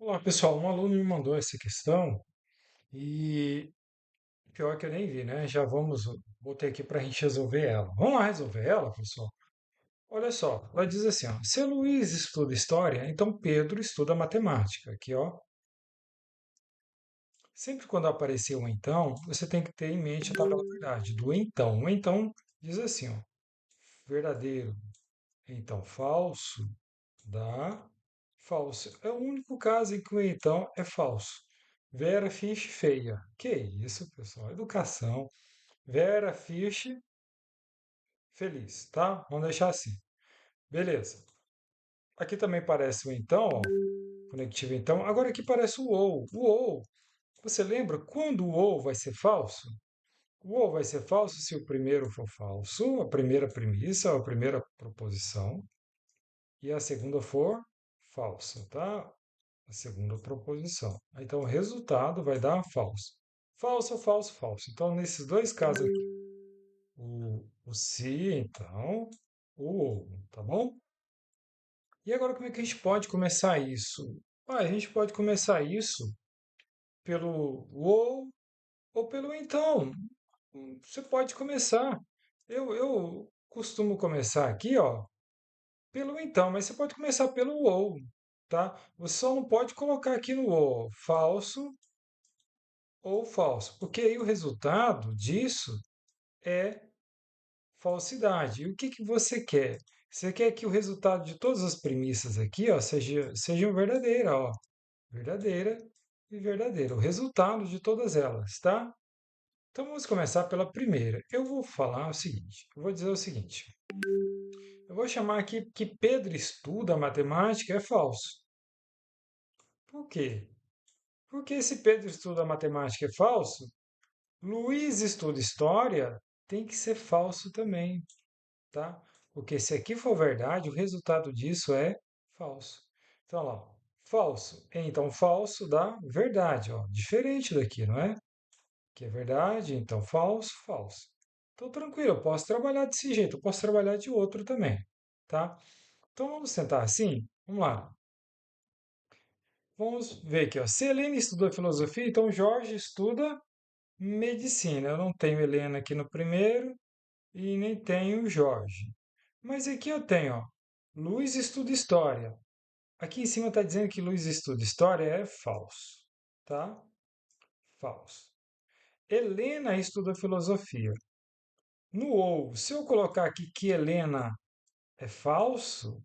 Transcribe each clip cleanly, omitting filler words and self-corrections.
Olá, pessoal. Um aluno me mandou essa questão e pior que eu nem vi, né? Botei aqui para a gente resolver ela. Vamos lá resolver ela, pessoal? Olha só, ela diz assim, ó, se Luiz estuda história, então Pedro estuda matemática. Aqui, ó. Sempre quando aparecer o então, você tem que ter em mente a tabela verdade, do então. O então diz assim, ó, verdadeiro, então falso, dá falso. É o único caso em que o então é falso. Vera Fish feia. Que isso, pessoal? Educação. Vera Fish feliz, tá? Vamos deixar assim. Beleza. Aqui também parece o então, ó. Conectivo então. Agora aqui parece o ou. O ou. Você lembra quando o ou vai ser falso? O ou vai ser falso se o primeiro for falso, a primeira premissa, a primeira proposição, e a segunda for falsa, tá? A segunda proposição. Então, o resultado vai dar falso. Falso, falso, falso. Então, nesses dois casos aqui, o se, então, o ou, tá bom? E agora, como é que a gente pode começar isso? A gente pode começar isso pelo ou pelo então. Você pode começar. Eu costumo começar aqui, ó, pelo então, mas você pode começar pelo ou, tá? Você só não pode colocar aqui no ou falso ou falso, porque aí o resultado disso é falsidade. E o que que você quer? Você quer que o resultado de todas as premissas aqui, ó, sejam verdadeira, ó, verdadeira e verdadeira. O resultado de todas elas, tá? Então vamos começar pela primeira. Eu vou falar o seguinte, eu vou dizer o seguinte. Eu vou chamar aqui que Pedro estuda matemática é falso. Por quê? Porque se Pedro estuda matemática é falso, Luiz estuda história tem que ser falso também, tá? Porque se aqui for verdade, o resultado disso é falso. Então, lá, falso. Então, falso dá verdade, ó. Diferente daqui, não é? Que é verdade, então falso, falso. Então, tranquilo, eu posso trabalhar desse jeito, eu posso trabalhar de outro também, tá? Então, vamos tentar assim? Vamos lá. Vamos ver aqui, ó. Se Helena estuda filosofia, então Jorge estuda medicina. Eu não tenho Helena aqui no primeiro e nem tenho Jorge. Mas aqui eu tenho, ó, Luiz estuda história. Aqui em cima está dizendo que Luiz estuda história é falso, tá? Falso. Helena estuda filosofia. No ou, se eu colocar aqui que Helena é falso,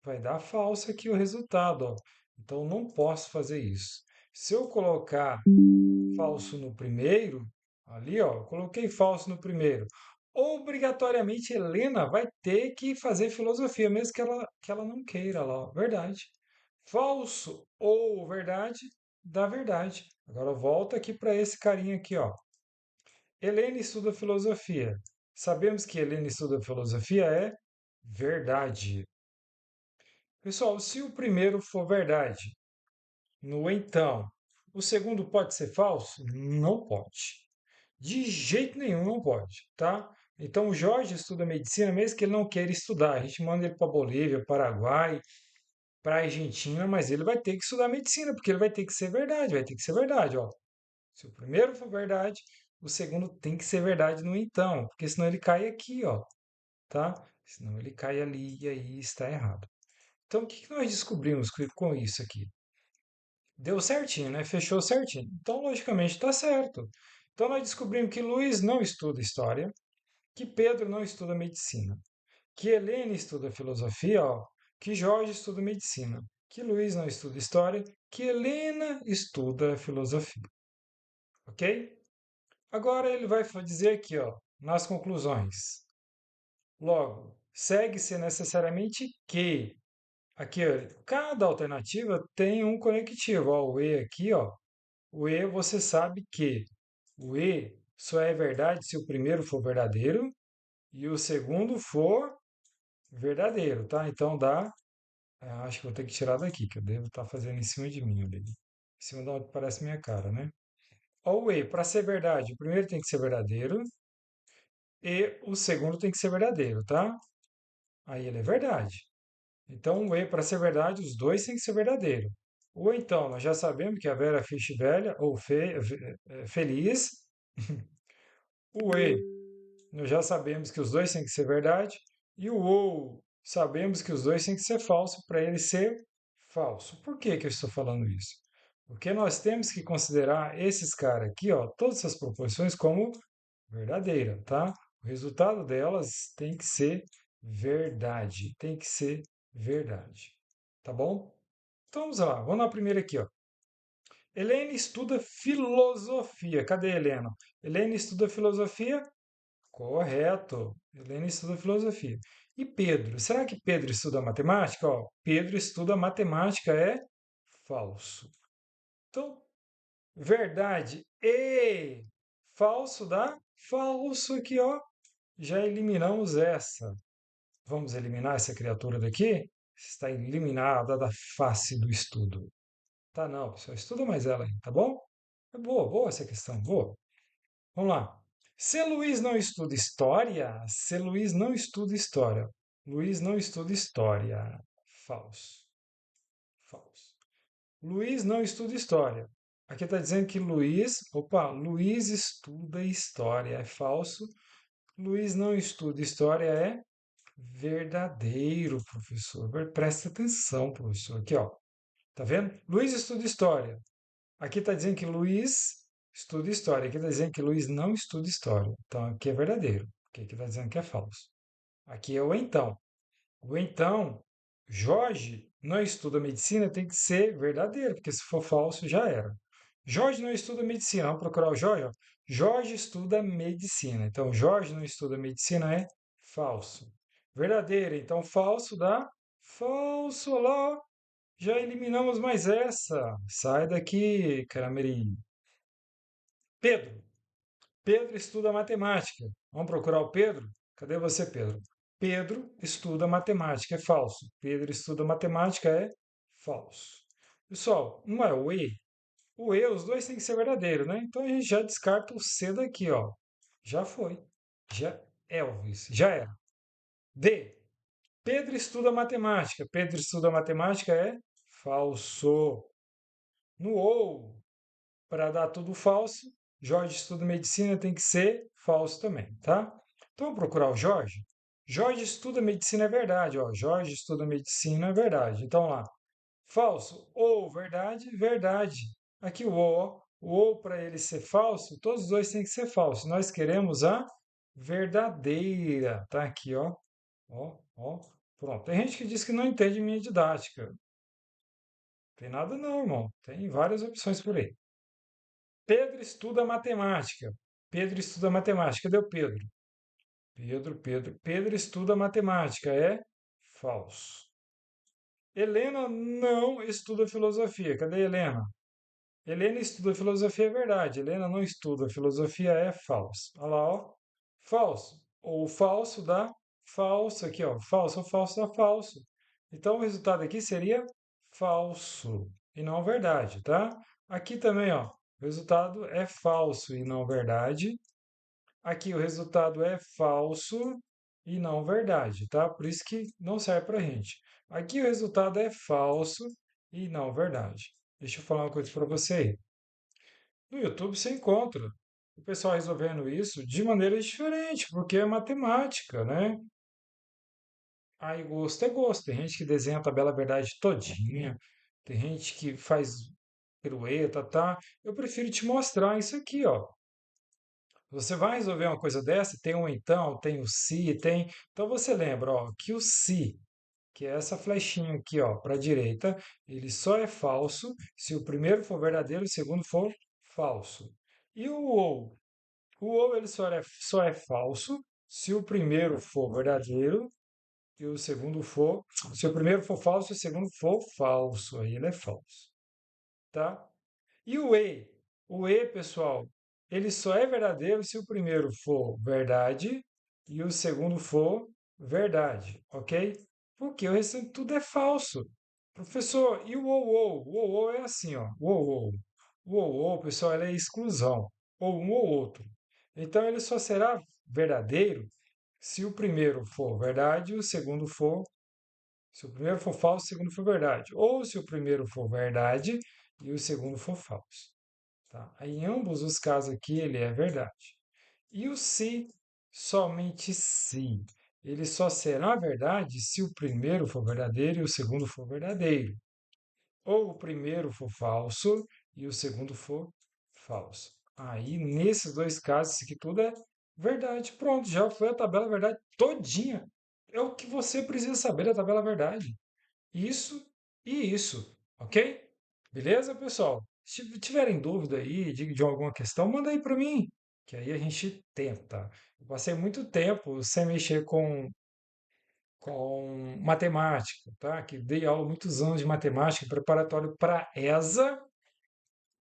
vai dar falso aqui o resultado, ó. Então não posso fazer isso. Se eu colocar falso no primeiro, ali, ó, eu coloquei falso no primeiro. Obrigatoriamente, Helena vai ter que fazer filosofia, mesmo que ela não queira lá, ó. Verdade. Falso ou verdade, dá verdade. Agora volta aqui para esse carinha aqui, ó. Helena estuda filosofia. Sabemos que Helena estuda filosofia é verdade. Pessoal, se o primeiro for verdade, no então, o segundo pode ser falso? Não pode. De jeito nenhum não pode, tá? Então o Jorge estuda medicina, mesmo que ele não queira estudar. A gente manda ele para Bolívia, Paraguai, para Argentina, mas ele vai ter que estudar medicina, porque ele vai ter que ser verdade, vai ter que ser verdade, ó. Se o primeiro for verdade, o segundo tem que ser verdade no então, porque senão ele cai aqui, ó, tá? Senão ele cai ali e aí está errado. Então o que que nós descobrimos com isso aqui? Deu certinho, né? Fechou certinho. Então, logicamente, está certo. Então, nós descobrimos que Luiz não estuda história, que Pedro não estuda medicina, que Helene estuda filosofia, ó, que Jorge estuda medicina, que Luiz não estuda história, que Helena estuda filosofia. Ok? Agora ele vai dizer aqui, ó, nas conclusões. Logo, segue-se necessariamente que aqui, ó, cada alternativa tem um conectivo. Ó, o E aqui, ó, o E você sabe que o E só é verdade se o primeiro for verdadeiro e o segundo for verdadeiro, tá? Então dá. Acho que vou ter que tirar daqui, que eu devo estar fazendo em cima de mim ali. Em cima de onde parece minha cara, né? Ó, o E, para ser verdade, o primeiro tem que ser verdadeiro e o segundo tem que ser verdadeiro, tá? Aí ele é verdade. Então o E, para ser verdade, os dois têm que ser verdadeiro. Ou então, nós já sabemos que a Vera Fish velha ou feliz. O E, nós já sabemos que os dois têm que ser verdade. E o ou, sabemos que os dois têm que ser falso para ele ser falso. Por que que eu estou falando isso? Porque nós temos que considerar esses caras aqui, ó, todas essas proposições como verdadeira, tá? O resultado delas tem que ser verdade, tem que ser verdade, tá bom? Então vamos lá, vamos na primeira aqui, ó. Helena estuda filosofia. Cadê a Helena? Helena estuda filosofia? Correto. Helena estuda filosofia. E Pedro? Será que Pedro estuda matemática? Ó, Pedro estuda matemática é falso. Então, verdade e falso dá falso aqui, ó. Já eliminamos essa. Vamos eliminar essa criatura daqui? Está eliminada da face do estudo. Tá, não, pessoal. Estuda mais ela aí, tá bom? É boa, boa essa questão, boa. Vamos lá. Se Luiz não estuda história, se Luiz não estuda história, Luiz não estuda história. Falso. Falso. Luiz não estuda história. Aqui está dizendo que Luiz estuda história. É falso. Luiz não estuda história é verdadeiro, professor. Presta atenção, professor. Aqui, ó. Tá vendo? Luiz estuda história. Aqui está dizendo que Luiz estuda história. Aqui está dizendo que Luiz não estuda história. Então aqui é verdadeiro. Aqui está dizendo que é falso. Aqui é o então. O então, Jorge não estuda medicina tem que ser verdadeiro, porque se for falso já era. Jorge não estuda medicina. Vamos procurar o Jorge, ó. Jorge estuda medicina. Então Jorge não estuda medicina é falso. Verdadeiro, então falso dá falso. Olha lá, ó. Já eliminamos mais essa. Sai daqui, Carameri. Pedro. Pedro estuda matemática. Vamos procurar o Pedro? Cadê você, Pedro? Pedro estuda matemática. É falso. Pedro estuda matemática é falso. Pessoal, não é o E? O E, os dois têm que ser verdadeiros, né? Então a gente já descarta o C daqui, ó. Já foi. Já Elvis. Já era. D. Pedro estuda matemática. Pedro estuda matemática é falso. No ou, para dar tudo falso, Jorge estuda medicina tem que ser falso também, tá? Então vamos procurar o Jorge. Jorge estuda medicina é verdade, ó. Jorge estuda medicina é verdade. Então lá, falso ou verdade, verdade. Aqui o ou, o ou para ele ser falso, todos os dois têm que ser falso. Nós queremos a verdadeira, tá aqui, ó. Ó, ó. Pronto. Tem gente que diz que não entende minha didática. Tem nada não, irmão. Tem várias opções por aí. Pedro estuda matemática. Pedro estuda matemática. Cadê o Pedro? Pedro estuda matemática. É falso. Helena não estuda filosofia. Cadê a Helena? Helena estuda filosofia, é verdade. Helena não estuda filosofia, é falso. Olha lá, ó. Falso. Ou falso dá falso aqui, ó. Falso ou falso dá falso. Então o resultado aqui seria falso e não verdade, tá? Aqui também, ó. O resultado é falso e não verdade. Aqui o resultado é falso e não verdade, tá? Por isso que não serve pra gente. Aqui o resultado é falso e não verdade. Deixa eu falar uma coisa para você aí. No YouTube você encontra o pessoal resolvendo isso de maneira diferente, porque é matemática, né? Aí gosto é gosto. Tem gente que desenha a tabela verdade todinha, tem gente que faz pirueta, tá? Eu prefiro te mostrar isso aqui, ó. Você vai resolver uma coisa dessa, tem um então, tem o se, tem. Então você lembra, ó, que o se, que é essa flechinha aqui, ó, para a direita, ele só é falso se o primeiro for verdadeiro e o segundo for falso. E o ou? O ou ele só é falso se o primeiro for verdadeiro e o segundo for. Se o primeiro for falso e o segundo for falso, aí ele é falso, tá? E o E? O E, pessoal, ele só é verdadeiro se o primeiro for verdade e o segundo for verdade, ok? Porque o restante tudo é falso. Professor, e o ou? O ou é assim, ó. O ou. O ou, pessoal, ele é exclusão. Ou um ou outro. Então ele só será verdadeiro se o primeiro for verdade e o segundo for Se o primeiro for falso, o segundo for verdade. Ou se o primeiro for verdade e o segundo for falso. Tá? Aí, em ambos os casos aqui, ele é verdade. E o se, somente se. Ele só será verdade se o primeiro for verdadeiro e o segundo for verdadeiro. Ou o primeiro for falso e o segundo for falso. Aí, nesses dois casos, isso aqui tudo é verdade. Pronto, já foi a tabela verdade todinha. É o que você precisa saber da tabela verdade. Isso e isso, ok? Beleza, pessoal? Se tiverem dúvida aí de alguma questão, manda aí para mim, que aí a gente tenta. Eu passei muito tempo sem mexer com matemática, tá? Que dei aula muitos anos de matemática preparatório para ESA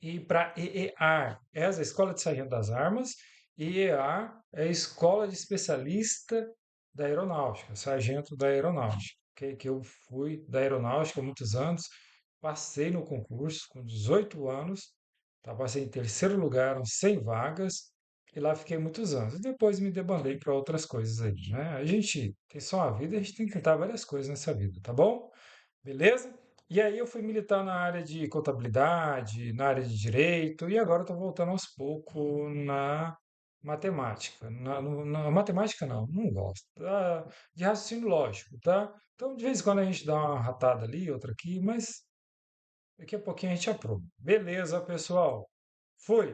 e para EEAR. ESA é a Escola de Sargento das Armas, e EEAR é a Escola de Especialista da Aeronáutica, Sargento da Aeronáutica, que eu fui da Aeronáutica há muitos anos, passei no concurso com 18 anos, tá? Passei em terceiro lugar, eram 100 vagas, e lá fiquei muitos anos. E depois me debandei para outras coisas aí, né? A gente tem só uma vida, a gente tem que tentar várias coisas nessa vida, tá bom? Beleza? E aí eu fui militar na área de contabilidade, na área de direito, e agora estou voltando aos poucos na matemática. Na matemática não gosto. De raciocínio lógico, tá? Então, de vez em quando a gente dá uma ratada ali, outra aqui, mas daqui a pouquinho a gente aprova. Beleza, pessoal? Fui!